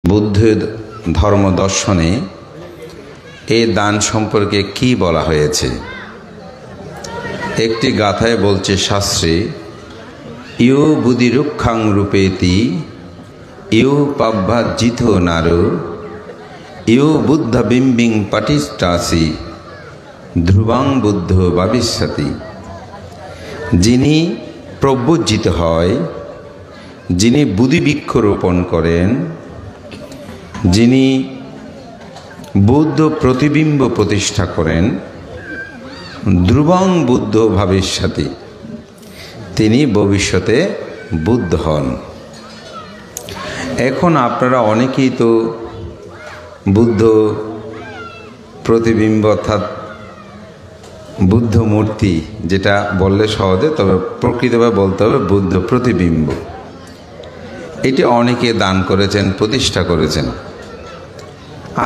বুদ্ধ ধর্ম দর্শনে এই দান সম্পর্কে কি বলা হয়েছে? একটি গাথায় বলছে শাস্ত্রে, ইউ বুদ্ধিরুক্ষাং রূপেতি ইউ পাভ্যাজিত নারো ইউ বুদ্ধ বিম্বিং পাটিষ্টাসি ধ্রুবাং বুদ্ধ ভবিষ্যতি। যিনি প্রব্রজিত হয়, যিনি বুদ্ধিবৃক্ষ রোপণ করেন, যিনি বুদ্ধ প্রতিবিম্ব প্রতিষ্ঠা করেন, ধ্রুবং বুদ্ধ ভবিষ্যতি, তিনি ভবিষ্যতে বুদ্ধ হন। এখন আপনারা অনেকেই তো বুদ্ধ প্রতিবিম্ব অর্থাৎ বুদ্ধ মূর্তি, যেটা বললে সহজে, তবে প্রকৃতভাবে বলতে হবে বুদ্ধ প্রতিবিম্ব, এটি অনেকে দান করেছেন, প্রতিষ্ঠা করেছেন।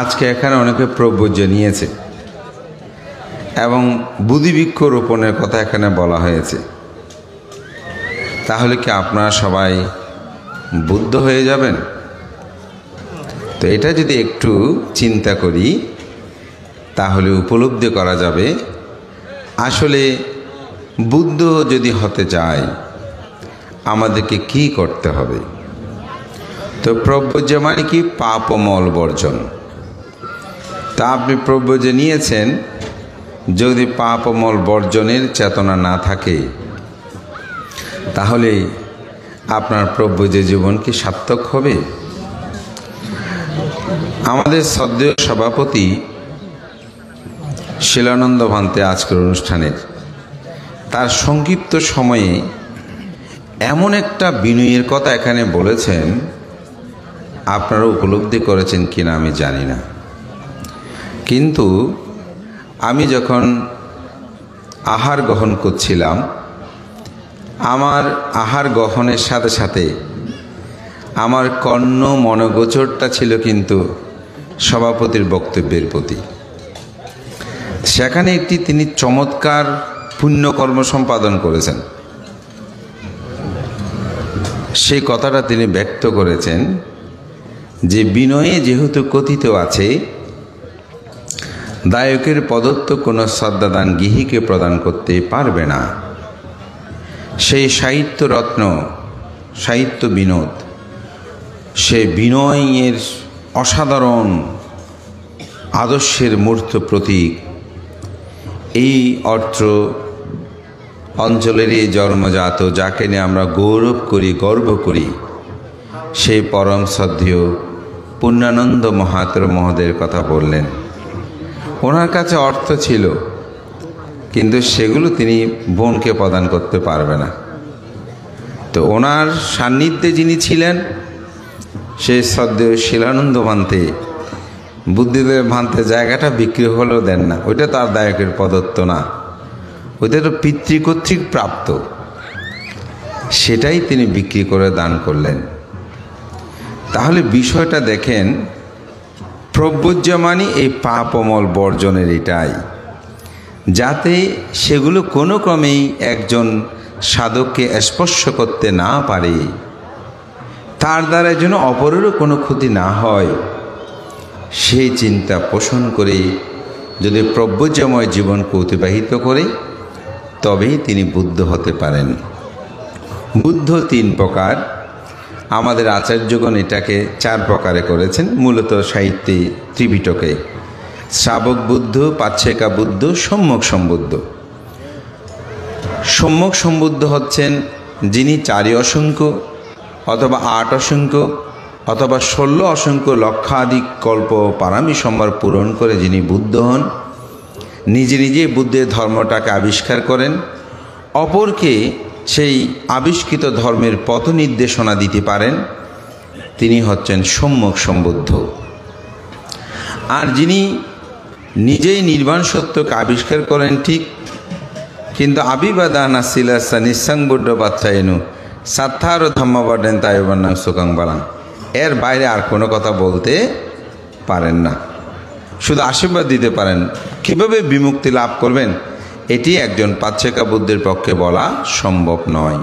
আজকে এখানে অনেকে প্রব্রজ নিয়েছে এবং বুদ্ধিবৃক্ষ রোপণের কথা এখানে বলা হয়েছে। তাহলে কি আপনারা সবাই বুদ্ধ হয়ে যাবেন? তো এটা যদি একটু চিন্তা করি তাহলে উপলব্ধি করা যাবে আসলে বুদ্ধ যদি হতে চায় আমাদেরকে কি করতে হবে। তো প্রব্রজ মানে কি? পাপ ও মল বর্জন। তা আপনি প্রব্রজ নিয়েছেন, যদি পাপ ও মল বর্জনের চেতনা না থাকে তাহলে আপনার প্রব্রজ জীবন কি সার্থক হবে? আমাদের শ্রদ্ধেয় সভাপতি শিলানন্দ ভান্তে আজকের অনুষ্ঠানের তার সংক্ষিপ্ত সময়ে এমন একটা বিনয়ের কথা এখানে বলেছেন, আপনারা উপলব্ধি করেছেন কিনা আমি জানি না, কিন্তু আমি যখন আহার গ্রহণ করছিলাম, আমার আহার গ্রহণের সাথে সাথে আমার কর্ণ মনোগোচরটা ছিল কিন্তু সভাপতির বক্তব্যের প্রতি। সেখানে একটি তিনি চমৎকার পুণ্যকর্ম সম্পাদন করেছেন। সেই কথাটা তিনি ব্যক্ত করেছেন যে বিনয়ে যেহেতু কথিত আছে, দায়কের প্রদত্ত কোনো শ্রদ্ধাদান গৃহীকে প্রদান করতে পারবে না। সেই সাহিত্য রত্ন, সাহিত্য বিনোদ, সে বিনয়ের অসাধারণ আদর্শের মূর্ত প্রতীক এই অর্থ অঞ্চলেরই জন্মজাত, যাকে নিয়ে আমরা গৌরব করি, গর্ব করি, সেই পরম শ্রদ্ধেয় পূর্ণানন্দ মহাত্র মহোদয়ের কথা বললেন। ওনার কাছে অর্থ ছিল, কিন্তু সেগুলো তিনি বোনকে প্রদান করতে পারবে না। তো ওনার সান্নিধ্যে যিনি ছিলেন সেই শ্রদ্ধেয় শিলানন্দ ভান্তে, বুদ্ধিদেব ভান্তে জায়গাটা বিক্রি হলেও দেন না, ওইটা তার দায়কের প্রদত্ত না, ওইটা তো পিতৃকর্তৃক প্রাপ্ত, সেটাই তিনি বিক্রি করে দান করলেন। তাহলে বিষয়টা দেখেন, প্রব্রজ মানে এই পাপ অমল বর্জনের এটাই, যাতে সেগুলো কোনো ক্রমেই একজন সাধককে স্পর্শ করতে না পারে, তার দ্বারা যেন অপরেরও কোনো ক্ষতি না হয়, সেই চিন্তা পোষণ করে যদি প্রব্রজময় জীবনকে অতিবাহিত করে তবেই তিনি বুদ্ধ হতে পারেন। বুদ্ধ তিন প্রকার, আমাদের আচার্যগণ এটাকে চার প্রকারে করেছেন, মূলত সাহিত্যে ত্রিপিটকে। শ্রাবক বুদ্ধ, পাচ্ছেকা বুদ্ধ, সম্যক সম্বুদ্ধ। সম্যক সম্বুদ্ধ হচ্ছেন যিনি 4 অসংখ্য অথবা 8 অসংখ্য অথবা 16 অসংখ্য লক্ষাধিক কল্প পারামি সম্ভার পূরণ করে যিনি বুদ্ধ হন, নিজে নিজে বুদ্ধের ধর্মটাকে আবিষ্কার করেন, অপরকে সেই আবিষ্কৃত ধর্মের পথ নির্দেশনা দিতে পারেন, তিনি হচ্ছেন সম্যক সম্বুদ্ধ। আর যিনি নিজেই নির্বাণ সত্যকে আবিষ্কার করেন ঠিক, কিন্তু আবিবাদানা শিলাসা নিঃসং বুদ্ধ বাচ্চায়নু সাত্থারও ধম্মবাডেন তাইবান্না সুকাং বালাং, এর বাইরে আর কোনো কথা বলতে পারেন না, শুধু আশীর্বাদ দিতে পারেন। কীভাবে বিমুক্তি লাভ করবেন এটি একজন পাচ্ছেকা বুদ্ধের পক্ষে বলা সম্ভব নয়।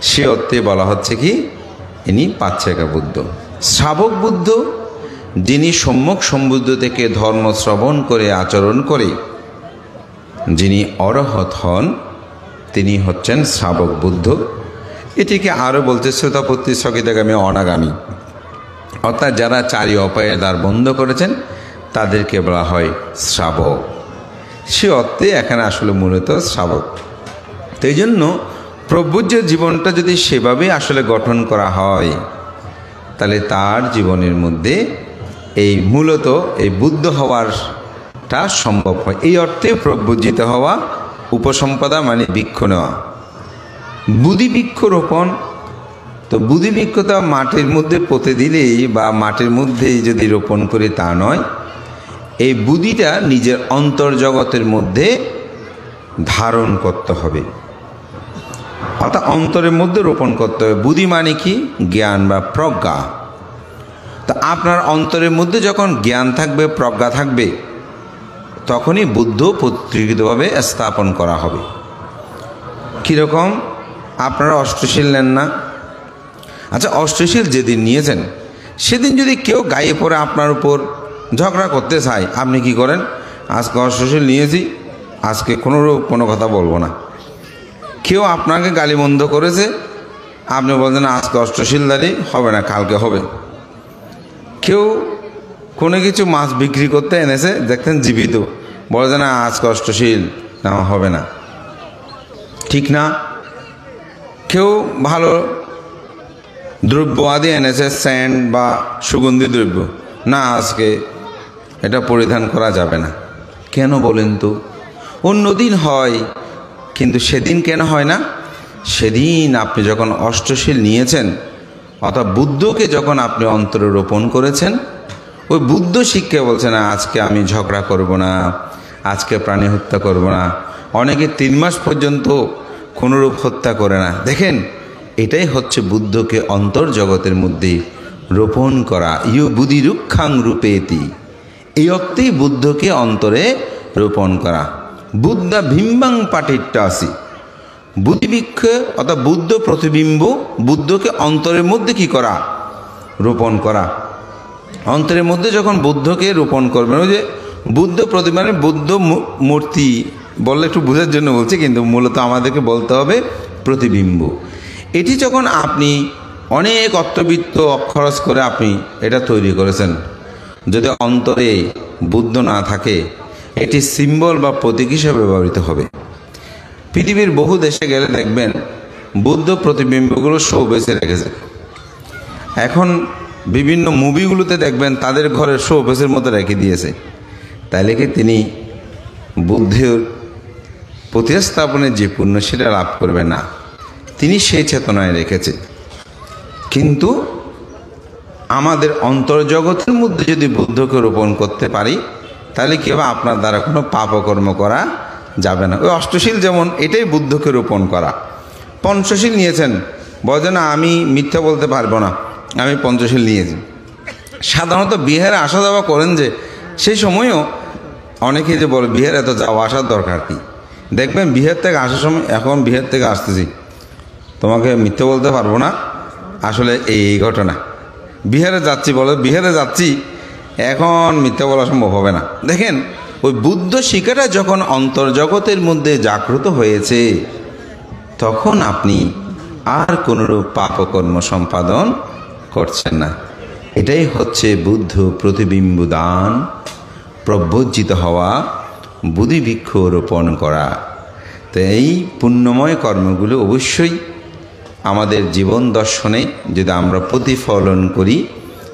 সে অর্থে বলা হচ্ছে কি, ইনি পাচ্ছেকা বুদ্ধ। শ্রাবক বুদ্ধ যিনি সম্যক সম্বুদ্ধ থেকে ধর্ম শ্রবণ করে আচরণ করে যিনি অরহত হন, তিনি হচ্ছেন শ্রাবক বুদ্ধ। এটিকে আরও বলতে শ্রোতাপত্তি স্থগিতগামী অনাগামী, অর্থাৎ যারা চারি অপায়ের দ্বার বন্ধ করেছেন তাদেরকে বলা হয় শ্রাবক। সে অর্থে এখানে আসলে মূলত শ্রাবক। তো এই জন্য প্রভুর যে জীবনটা যদি সেভাবে আসলে গঠন করা হয়, তাহলে তার জীবনের মধ্যে এই মূলত এই বুদ্ধ হওয়ারটা সম্ভব হয়। এই অর্থে প্রভুজিত হওয়া, উপসম্পদা মানে বৃক্ষ নেওয়া। বুদ্ধি বৃক্ষ রোপণ, তো বুদ্ধি বৃক্ষতা মাটির মধ্যে পুঁতে দিলেই বা মাটির মধ্যেই যদি রোপণ করি তা নয়, এই বুদ্ধিটা নিজের অন্তর্জগতের মধ্যে ধারণ করতে হবে, অর্থাৎ অন্তরের মধ্যে রোপণ করতে হবে। বুদ্ধি মানে কি? জ্ঞান বা প্রজ্ঞা। তা আপনার অন্তরের মধ্যে যখন জ্ঞান থাকবে, প্রজ্ঞা থাকবে, তখনই বুদ্ধ প্রকৃতভাবে স্থাপন করা হবে। কীরকম? আপনারা অষ্টশীল নেন না? আচ্ছা, অষ্টশীল যেদিন নিয়েছেন সেদিন যদি কেউ গায়ে পড়ে আপনার উপর ঝগড়া করতে চায়, আপনি কি করেন? আজকে অষ্টশীল নিয়েছি, আজকে কোনো কথা বলবো না। কেউ আপনাকে গালিমন্দ করেছে, আপনি বলছেন আজকে অষ্টশীলদারি হবে না, কালকে হবে। কেউ কোনো কিছু মাছ বিক্রি করতে এনেছে, দেখতেন জীবিত, বলে না আজকে অষ্টশীল না, হবে না, ঠিক না? কেউ ভালো দ্রব্য আদি এনেছে, স্যান্ড বা সুগন্ধি দ্রব্য, না আজকে এটা পরিধান করা যাবে না। কেন বলেন তো? অন্যদিন হয়, কিন্তু সেদিন কেন হয় না? সেদিন আপনি যখন অষ্টশীল নিয়েছেন, অর্থাৎ বুদ্ধকে যখন আপনি অন্তরে রোপণ করেছেন, ওই বুদ্ধ শিক্ষা বলছে না আজকে আমি ঝগড়া করব না, আজকে প্রাণী হত্যা করব না। অনেকে 3 মাস পর্যন্ত কোনোরূপ হত্যা করে না। দেখেন, এটাই হচ্ছে বুদ্ধকে অন্তর্জগতের মধ্যে রোপণ করা। ইউ বুদ্ধি রুক্ষাং রূপেতি, এই অর্থেই বুদ্ধকে অন্তরে রোপণ করা। বুদ্ধা ভিম্বাং পাটিট্টাসি, বুদ্ধিবৃক্ষ অর্থাৎ বুদ্ধ প্রতিবিম্ব, বুদ্ধকে অন্তরের মধ্যে কি করা? রোপণ করা। অন্তরের মধ্যে যখন বুদ্ধকে রোপণ করবেন, ওই যে বুদ্ধ প্রতিমা মানে বুদ্ধ মূর্তি বললে একটু বোঝার জন্য বলছি, কিন্তু মূলত আমাদেরকে বলতে হবে প্রতিবিম্ব। এটি যখন আপনি অনেক অর্থবিত্ত খরচ করে আপনি এটা তৈরি করেছেন, যদি অন্তরে বুদ্ধ না থাকে, এটি সিম্বল বা প্রতীক হিসেবে ব্যবহৃত হবে। পৃথিবীর বহু দেশে গেলে দেখবেন বুদ্ধ প্রতিবিম্বগুলো শো বেছে রেখেছে। এখন বিভিন্ন মুভিগুলোতে দেখবেন তাদের ঘরের শো বেসের মতো রেখে দিয়েছে। তাইলে কি তিনি বুদ্ধের প্রতিস্থাপনের যে পুণ্য সেটা লাভ করবে না? তিনি সেই চেতনায় রেখেছে। কিন্তু আমাদের অন্তর্জগতের মধ্যে যদি বুদ্ধকে রোপণ করতে পারি, তাহলে কি হবে? আপনার দ্বারা কোনো পাপকর্ম করা যাবে না। ওই অষ্টশীল যেমন, এটাই বুদ্ধকে রোপণ করা। পঞ্চশীল নিয়েছেন, বলছে না আমি মিথ্যা বলতে পারবো না, আমি পঞ্চশীল নিয়েছি। সাধারণত বিহারে আসা যাওয়া করেন যে, সেই সময়ও অনেকে যে বলে বিহারে এত যাওয়া আসার দরকার কি? দেখবেন বিহার থেকে আসার সময়, এখন বিহার থেকে আসতেছি, তোমাকে মিথ্যা বলতে পারবো না, আসলে এই ঘটনা, বিহারে যাচ্ছি, বলে বিহারে যাচ্ছি, এখন মিথ্যা বলা সম্ভব হবে না। দেখেন, ওই বুদ্ধ শিক্ষাটা যখন অন্তর্জগতের মধ্যে জাগ্রত হয়েছে, তখন আপনি আর কোনরূপ পাপকর্ম সম্পাদন করছেন না। এটাই হচ্ছে বুদ্ধ প্রতিবিম্ব দান, প্রভ্যজ্জিত হওয়া, বুদ্ধিবৃক্ষ রোপণ করা। তো এই পুণ্যময় কর্মগুলো অবশ্যই আমাদের জীবন দর্শনে যদি আমরা প্রতিফলন করি,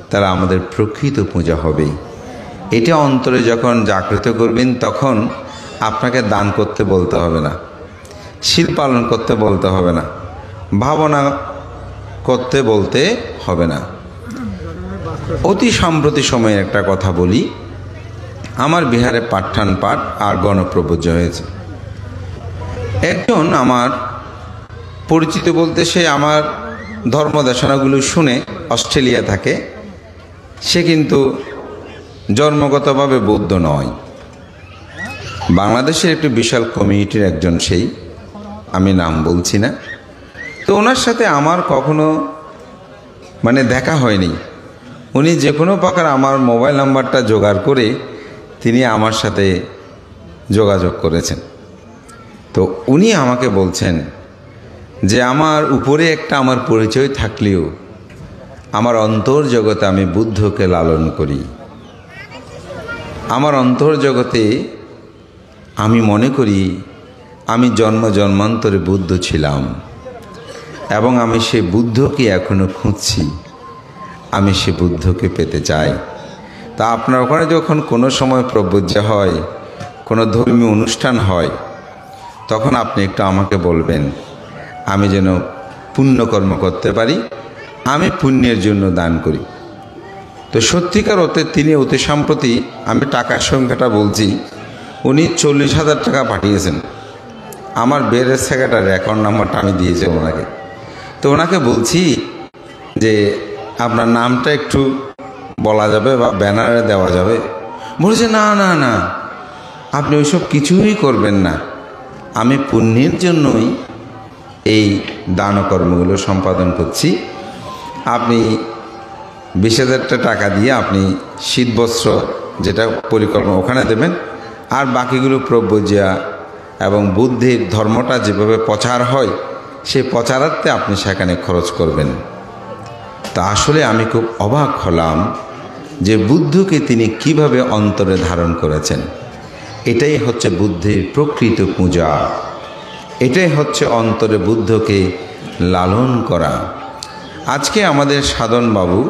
তাহলে আমাদের প্রকৃত পূজা হবে। এটা অন্তরে যখন জাগ্রত করবেন, তখন আপনাকে দান করতে বলতে হবে না, শীল পালন করতে বলতে হবে না, ভাবনা করতে বলতে হবে না। অতি সাম্প্রতি সময়ে একটা কথা বলি, আমার বিহারে পাঠান পাঠ আর গণপ্রবজ্য হয়েছে। একজন আমার পরিচিত বলতে, সে আমার ধর্মদেশনাগুলো শুনে অস্ট্রেলিয়া থাকে, সে কিন্তু জন্মগতভাবে বৌদ্ধ নয়, বাংলাদেশের একটি বিশাল কমিউনিটির একজন, সেই আমি নাম বলছি না। তো ওনার সাথে আমার কখনো দেখা হয়নি। উনি যে কোনো প্রকার আমার মোবাইল নাম্বারটা জোগাড় করে তিনি আমার সাথে যোগাযোগ করেছেন। তো উনি আমাকে বলছেন যে আমার উপরে একটা আমার পরিচয় থাকলেও আমার অন্তর্জগতে আমি বুদ্ধকে লালন করি। আমার অন্তর্জগতে আমি মনে করি আমি জন্ম জন্মান্তরে বুদ্ধ ছিলাম এবং আমি সেই বুদ্ধকে এখনো খুঁজছি, আমি সে বুদ্ধকে পেতে চাই। তা আপনার ওখানে যখন কোনো সময় প্রবজ্জা হয়, কোনো ধর্মীয় অনুষ্ঠান হয়, তখন আপনি একটু আমাকে বলবেন, আমি যেন পুণ্যকর্ম করতে পারি, আমি পুণ্যের জন্য দান করি। তো সত্যিকার অর্থে তিনি অতি সম্প্রতি, আমি টাকার সংখ্যাটা বলছি, উনি 40,000 টাকা পাঠিয়েছেন। আমার বেরের সেক্রেটারি অ্যাকাউন্ট নাম্বারটা আমি দিয়েছি ওনাকে। তো ওনাকে বলছি যে আপনার নামটা একটু বলা যাবে বা ব্যানারে দেওয়া যাবে? বলেছে না না না, আপনি ওইসব কিছুই করবেন না, আমি পুণ্যের জন্যই এই দানকর্মগুলো সম্পাদন করছি। আপনি 20,000 টাকা দিয়ে আপনি শীতবস্ত্র যেটা পরিকল্পনা ওখানে দেবেন, আর বাকিগুলো প্রবজ্জা এবং বুদ্ধির ধর্মটা যেভাবে প্রচার হয় সেই প্রচারার্থে আপনি সেখানে খরচ করবেন। তা আসলে আমি খুব অবাক হলাম যে বুদ্ধকে তিনি কিভাবে অন্তরে ধারণ করেছেন। এটাই হচ্ছে বুদ্ধির প্রকৃত পূজা, এটাই হচ্ছে অন্তরে বুদ্ধকে লালন করা। আজকে আমাদের সাধনবাবু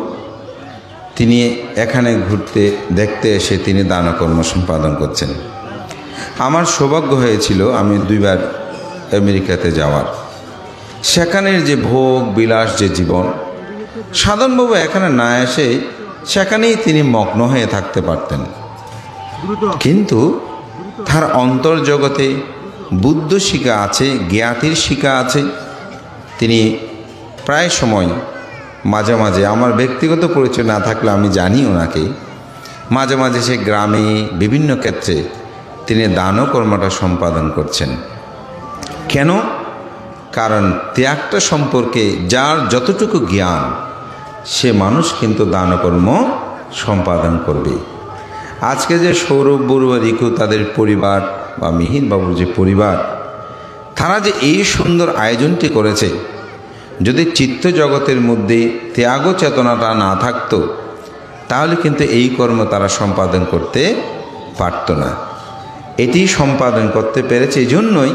তিনি এখানে ঘুরতে দেখতে এসে তিনি দানকর্ম সম্পাদন করছেন। আমার সৌভাগ্য হয়েছিল আমি 2 বার আমেরিকাতে যাওয়ার। সেখানের যে ভোগ বিলাস যে জীবন, সাধনবাবু এখানে না এসে সেখানেই তিনি মগ্ন হয়ে থাকতে পারতেন, কিন্তু তার অন্তর্জগতে বুদ্ধ শিখা আছে, জ্ঞাতির শিখা আছে। তিনি প্রায় সময় মাঝে মাঝে, আমার ব্যক্তিগত পরিচয় না থাকলে আমি জানি ওনাকে, মাঝে মাঝে সে গ্রামে বিভিন্ন ক্ষেত্রে তিনি দানকর্মটা সম্পাদন করছেন। কেন? কারণ ত্যাগটা সম্পর্কে যার যতটুকু জ্ঞান সে মানুষ কিন্তু দানকর্ম সম্পাদন করবে। আজকে যে সৌরভ বড়ুয়া, রিকু, তাদের পরিবার বা মিহির বাবুর যে পরিবার, তারা যে এই সুন্দর আয়োজনটি করেছে, যদি চিত্ত জগতের মধ্যে ত্যাগ চেতনাটা না থাকতো তাহলে কিন্তু এই কর্ম তারা সম্পাদন করতে পারত না। এটি সম্পাদন করতে পেরেছে, এই জন্যই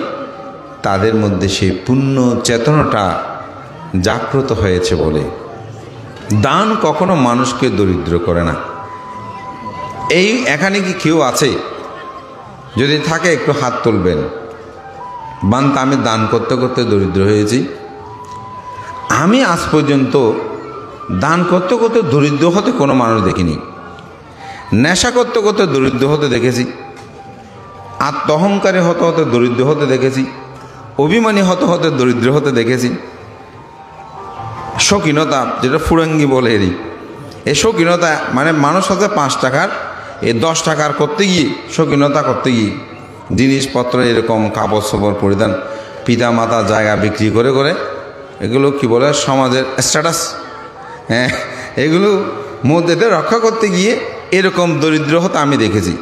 তাদের মধ্যে সেই পুণ্য চেতনাটা জাগ্রত হয়েছে বলে। দান কখনো মানুষকে দরিদ্র করে না। এই এখানে কি কেউ আছে? যদি থাকে একটু হাত তুলবেন, বান্ত আমি দান করতে করতে দরিদ্র হয়েছি। আমি আজ পর্যন্ত দান করতে করতে দরিদ্র হতে কোনো মানুষ দেখিনি। নেশা করতে করতে দরিদ্র হতে দেখেছি, আত্মহংকারে হতে হতে দরিদ্র হতে দেখেছি, অভিমানী হতে হতে দরিদ্র হতে দেখেছি। শৌখিনতা, যেটা ফুরাঙ্গি বলে এরই, এই শৌখিনতা মানে মানুষ হতে 5 টাকার এই 10 টাকার করতে গিয়ে, শৌখিনতা করতে গিয়ে জিনিসপত্র এরকম কাপড় চোপড় পরিধান, পিতা মাতা জায়গা বিক্রি করে করে, এগুলো কি বলে সমাজের স্ট্যাটাস, হ্যাঁ, এগুলো মধ্যে রক্ষা করতে গিয়ে এরকম দরিদ্র হতে আমি দেখেছি।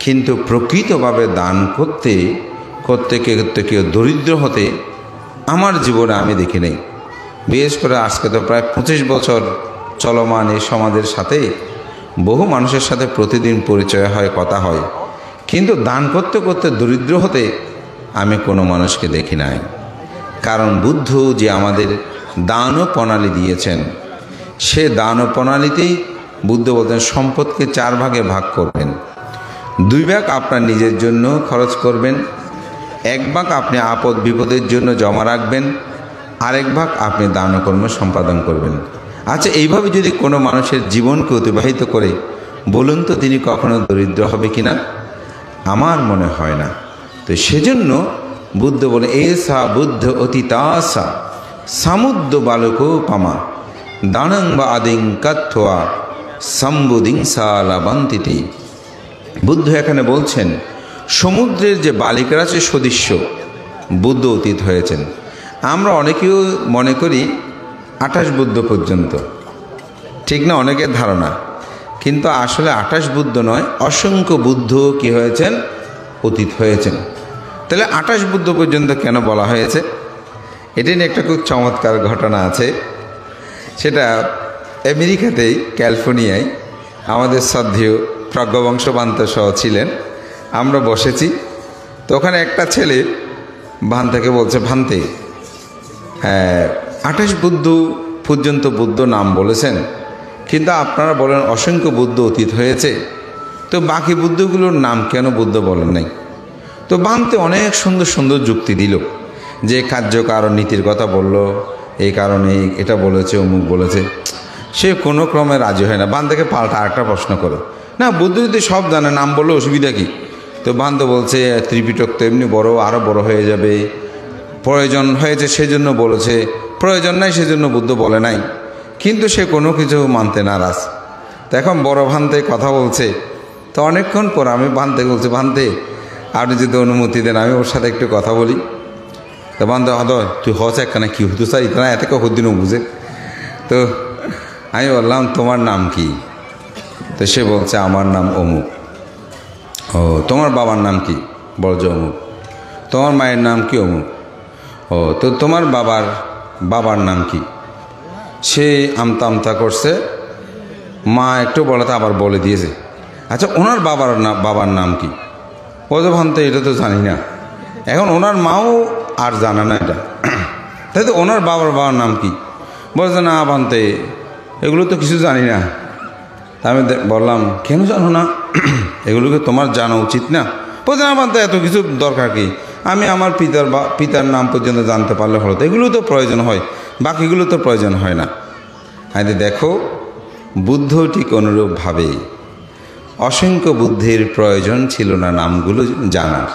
কিন্তু প্রকৃতভাবে দান করতে করতে করতে কেউ দরিদ্র হতে আমার জীবনে আমি দেখি নাই। বিশেষ করে আজকে তো প্রায় 25 বছর চলমান এই সমাজের সাথে বহু মানুষের সাথে প্রতিদিন পরিচয় হয়, কথা হয়, কিন্তু দান করতে করতে দরিদ্র হতে আমি কোনো মানুষকে দেখি নাই। কারণ বুদ্ধ যে আমাদের দান প্রণালী দিয়েছেন, সে দান প্রণালীতেই বুদ্ধ বলতেন সম্পদকে 4 ভাগে ভাগ করবেন। 2 ভাগ আপনার নিজের জন্য খরচ করবেন, 1 ভাগ আপনি আপদ বিপদের জন্য জমা রাখবেন, আরেক ভাগ আপনি দানকর্ম সম্পাদন করবেন। আচ্ছা, এইভাবে যদি কোনো মানুষের জীবনকে অতিবাহিত করে, বলুন তো তিনি কখনো দরিদ্র হবে কিনা? আমার মনে হয় না। তো সেজন্য বুদ্ধ বলে, এসা বুদ্ধ অতীতাসা সমুদ্র বালকোপমা দানং বা আদিং কাথ্বা সম্বুদিং সালাবন্তিতি। বুদ্ধ এখানে বলছেন সমুদ্রের যে বালিকারা আছে সদৃশ্য বুদ্ধ অতীত হয়েছেন। আমরা অনেকেও মনে করি 28 বুদ্ধ পর্যন্ত, ঠিক না? অনেকের ধারণা, কিন্তু আসলে 28 বুদ্ধ নয়, অসংখ্য বুদ্ধ কি হয়েছেন? অতীত হয়েছেন। তাহলে 28 বুদ্ধ পর্যন্ত কেন বলা হয়েছে? এটি নিয়ে একটা খুব চমৎকার ঘটনা আছে। সেটা আমেরিকাতেই, ক্যালিফোর্নিয়ায় আমাদের শ্রদ্ধেয় প্রজ্ঞবংশবান্ত সহ ছিলেন। আমরা বসেছি, তো ওখানে একটা ছেলে ভান্তেকে বলছে, ভান্তে, 28 বুদ্ধ পর্যন্ত বুদ্ধ নাম বলেছেন, কিন্তু আপনারা বলেন অসংখ্য বুদ্ধ অতীত হয়েছে, তো বাকি বুদ্ধগুলোর নাম কেন বুদ্ধ বলেন নাই? তো ভান্তে অনেক সুন্দর সুন্দর যুক্তি দিল, যে কার্য কারণ নীতির কথা বলল, এই কারণে এটা বলেছে, অমুক বলেছে। সে কোনো ক্রমে রাজি হয় না। ভান্তেকে পাল্টা আরেকটা প্রশ্ন করে, না বুদ্ধ যদি সব জানে, নাম বললে অসুবিধা কি? তো ভান্ত বলছে, ত্রিপিটক তো এমনি বড়, আরও বড় হয়ে যাবে, প্রয়োজন হয়েছে সেজন্য বলেছে, প্রয়োজন নাই সেজন্য বুদ্ধ বলে নাই। কিন্তু সে কোনো কিছু মানতে নারাজ। তো এখন বড় ভান্তে কথা বলছে। তো অনেকক্ষণ পর আমি ভান্তে বলছি, ভান্তে আপনি যদি অনুমতি দেন আমি ওর সাথে একটু কথা বলি। তো ভান্তে, তুই হচ্ছে একখানে কি হতো চাই না, এত কদিনও বুঝে। তো আমি বললাম, তোমার নাম কি? তো সে বলছে, আমার নাম অমুক। ও, তোমার বাবার নাম কি? বলছে অমুক। তোমার মায়ের নাম কি? অমুক। ও, তো তোমার বাবার নাম কি? সে আমতা আমতা করছে, মা একটু বলাতে আবার বলে দিয়েছে। আচ্ছা, ওনার বাবার নাম কি? বলছে, ভান্তে এটা তো জানি না। এখন ওনার মাও আর জানে না এটা। তাই তো ওনার বাবার নাম কি? বলছে, না ভান্তে এগুলো তো কিছু জানি না। আমি বললাম, কেন জানো না? এগুলোকে তোমার জানা উচিত না। বলছে, না ভান্তে এত কিছু দরকার কি? আমি আমার পিতার নাম পর্যন্ত জানতে পারলে হলো, তো এগুলো তো প্রয়োজন হয়, বাকিগুলো তো প্রয়োজন হয় না। হ্যাঁ, দেখো বুদ্ধ ঠিক অনুরূপভাবে অসংখ্য বুদ্ধের প্রয়োজন ছিল না নামগুলো জানার।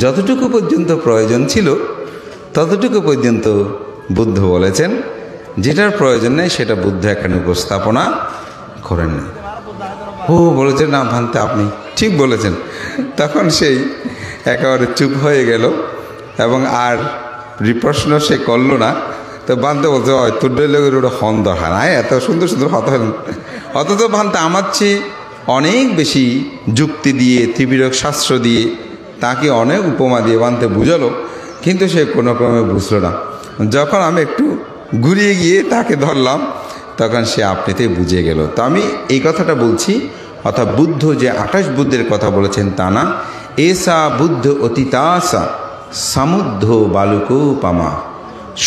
যতটুকু পর্যন্ত প্রয়োজন ছিল ততটুকু পর্যন্ত বুদ্ধ বলেছেন, যেটার প্রয়োজন নেই সেটা বুদ্ধ এখানে উপস্থাপনা করেন না। ও বলেছেন, না ভান্তে আপনি ঠিক বলেছেন। তখন সেই একেবারে চুপ হয়ে গেল এবং আর প্রশ্ন সে করলো না। তো ভান্তে বলছে, তোর লোকের ওটা হন দরকার, এত সুন্দর সুন্দর হতে হলেন। অথচ ভান্তে আমার চেয়ে অনেক বেশি যুক্তি দিয়ে, ত্রিপিটক শাস্ত্র দিয়ে, তাকে অনেক উপমা দিয়ে ভান্তে বুঝালো, কিন্তু সে কোনো ক্রমে বুঝলো না। যখন আমি একটু ঘুরিয়ে গিয়ে তাকে ধরলাম, তখন সে আপনিতেই বুঝে গেল। তো আমি এই কথাটা বলছি, অর্থাৎ বুদ্ধ যে 28 বুদ্ধের কথা বলেছেন তা না। এসা বুদ্ধ অতীতাসা সমুদ্র বালুকোপামা,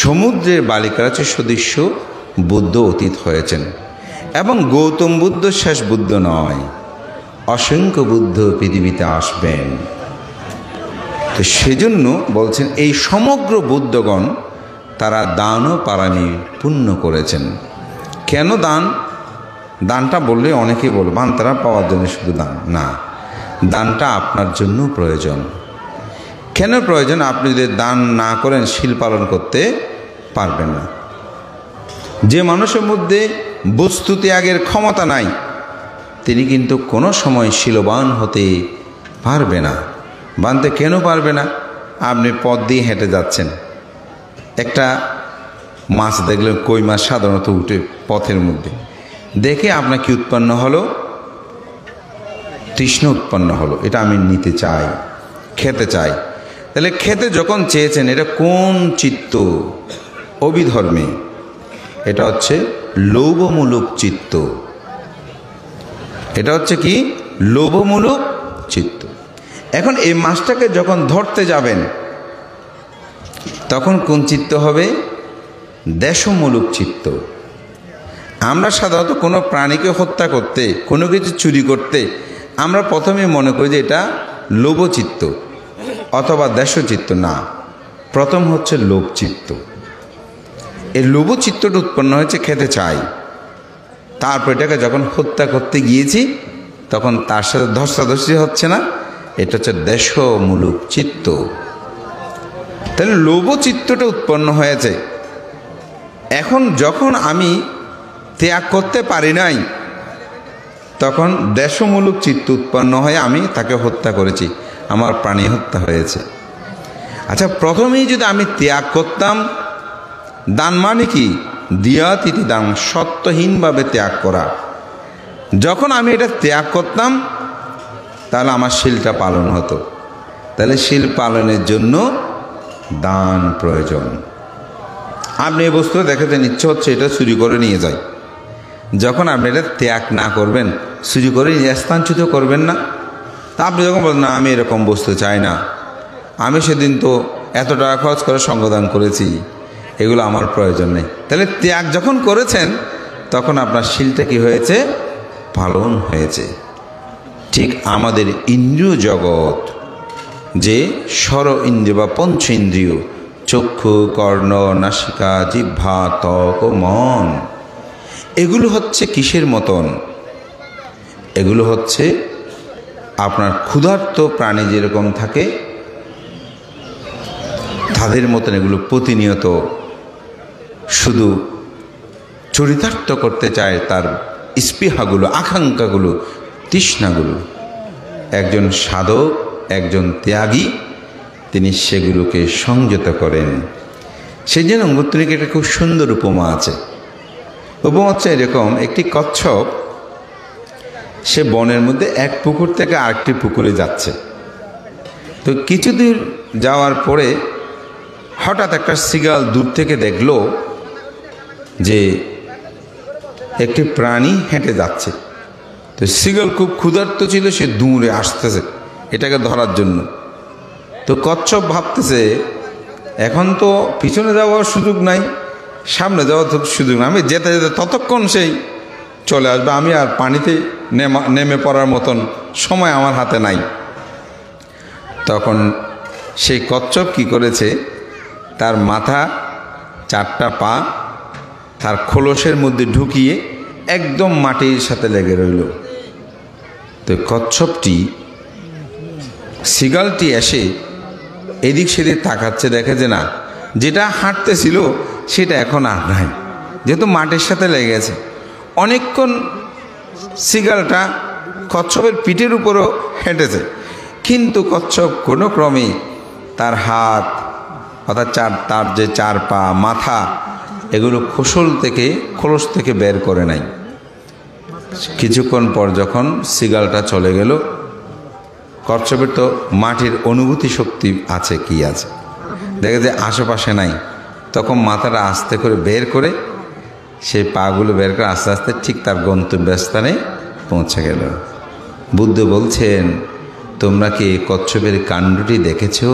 সমুদ্রের বালিকার সদৃশ্য বুদ্ধ অতীত হয়েছেন। এবং গৌতম বুদ্ধ শেষ বুদ্ধ নয়, অসংখ্য বুদ্ধ পৃথিবীতে আসবেন। তো সেজন্য বলছেন, এই সমগ্র বুদ্ধগণ তারা দান ও পারানি পুণ্য করেছেন। কেন দান? দানটা বললে অনেকেই বলবেন তারা পাওয়ার জন্য শুধু দান না, দানটা আপনার জন্য প্রয়োজন। কেন প্রয়োজন? আপনি যদি দান না করেন শীল পালন করতে পারবেন না। যে মানুষের মধ্যে বস্তু ত্যাগের ক্ষমতা নাই, তিনি কিন্তু কোনো সময় শীলবান হতে পারবে না। বানতে কেন পারবে না? আপনি পথ দিয়ে হেঁটে যাচ্ছেন, একটা মাছ দেখলেন, কই মাছ সাধারণত উঠে পথের মধ্যে, দেখে আপনার কি উৎপন্ন হলো? তৃষ্ণা উৎপন্ন হলো, এটা আমি নিতে চাই, খেতে চাই। তাহলে খেতে যখন চেয়েছেন, এটা কোন চিত্ত? অভিধর্মে এটা হচ্ছে লোভমূলক চিত্ত। এটা হচ্ছে কি? লোভমূলক চিত্ত। এখন এই মাছটাকে যখন ধরতে যাবেন, তখন কোন চিত্ত হবে? দেশমূলক চিত্ত। আমরা সাধারণত কোনো প্রাণীকে হত্যা করতে, কোনো কিছু চুরি করতে, আমরা প্রথমে মনে করি যে এটা লোভচিত্ত অথবা দেশচিত্ত। না, প্রথম হচ্ছে লোভচিত্ত। এই লোভচিত্তটা উৎপন্ন হয়েছে খেতে চাই, তারপর এটাকে যখন হত্যা করতে গিয়েছি তখন তার সাথে ধস্তাধস্তি হচ্ছে না, এটা হচ্ছে দেশমূলক চিত্ত। তাহলে লোভচিত্তটা উৎপন্ন হয়েছে। এখন যখন আমি ত্যাগ করতে পারি নাই, তখন দেশমূলক চিত্ত উৎপন্ন হয়ে আমি তাকে হত্যা করেছি, আমার প্রাণী হত্যা হয়েছে। আচ্ছা, প্রথমেই যদি আমি ত্যাগ করতাম, দান মানে কি? দিয়াতিথি দাম, সত্যহীনভাবে ত্যাগ করা। যখন আমি এটা ত্যাগ করতাম তাহলে আমার শিলটা পালন হতো। তাহলে শিল পালনের জন্য দান প্রয়োজন। আপনি এই বস্তুটা দেখেছেন, ইচ্ছে হচ্ছে এটা চুরি করে নিয়ে যায়। যখন আপনি এটা ত্যাগ না করবেন, চুরি করে স্থানচ্যুত করবেন না। তা আপনি যখন বলেন না আমি এরকম বস্তু চাই না, আমি সেদিন তো এত টাকা খরচ করে সঙ্গদান করেছি, এগুলো আমার প্রয়োজন নেই। তাহলে ত্যাগ যখন করেছেন তখন আপনার শিলটা কি হয়েছে? পালন হয়েছে। ঠিক আমাদের ইন্দ্রিয় জগৎ, যে ষড় ইন্দ্রিয় বা পঞ্চ ইন্দ্রিয়, চক্ষু, কর্ণ, নাসিকা, জিহ্বা, ত্বক ও মন, এগুলো হচ্ছে কিসের মতন? এগুলো হচ্ছে আপনার ক্ষুধার্ত প্রাণী যেরকম থাকে তাদের মতন এগুলো প্রতিনিয়ত শুধু চরিতার্থ করতে চায় তার স্পৃহাগুলো, আকাঙ্ক্ষাগুলো, তৃষ্ণাগুলো। একজন সাধক, একজন ত্যাগী, তিনি সেগুলোকে সংযত করেন। সেই জন্য মুত্রিকে একটা খুব সুন্দর উপমা আছে। উপমা হচ্ছে এরকম, একটি কচ্ছপ সে বনের মধ্যে এক পুকুর থেকে আরেকটি পুকুরে যাচ্ছে। তো কিছু দূর যাওয়ার পরে হঠাৎ একটা সিগাল দূর থেকে দেখলো যে একটি প্রাণী হেঁটে যাচ্ছে। তো সিগাল খুব ক্ষুধার্ত ছিল, সে দূরে আসতেছে এটাকে ধরার জন্য। তো কচ্ছপ ভাবতেছে এখন তো পিছনে যাওয়ার সুযোগ নাই, সামনে যাওয়ার সুযোগ নাই, আমি যেতে যেতে ততক্ষণ সেই চলে আসবে, আমি আর পানিতে নেমে পড়ার মতন সময় আমার হাতে নাই। তখন সেই কচ্ছপ কি করেছে, তার মাথা, চারটা পা তার খোলসের মধ্যে ঢুকিয়ে একদম মাটির সাথে লেগে রইল। তো কচ্ছপটি, সিগালটি এসে এদিক সেদিক তাকাচ্ছে, দেখে যে না, যেটা হাঁটতেছিল সেটা এখন আর নাই, যেহেতু মাটির সাথে লেগে গেছে। অনেকক্ষণ সিগালটা কচ্ছপের পিঠের উপরও হেঁটেছে, কিন্তু কচ্ছপ কোনো ক্রমে তার হাত, অর্থাৎ তার যে চার পা, মাথা, এগুলো খোলস থেকে বের করে নাই। কিছুক্ষণ পর যখন সিগালটা চলে গেল, কচ্ছপের তো মাটির অনুভূতি শক্তি আছে, কি আছে, দেখে যে আশেপাশে নাই। তখন মাথাটা আস্তে করে বের করে, সেই পাগুলো বের করে আস্তে আস্তে ঠিক তার গন্তব্যস্থানে পৌঁছে গেল। বুদ্ধ বলছেন, তোমরা কি কচ্ছপের কাণ্ডটি দেখেছো?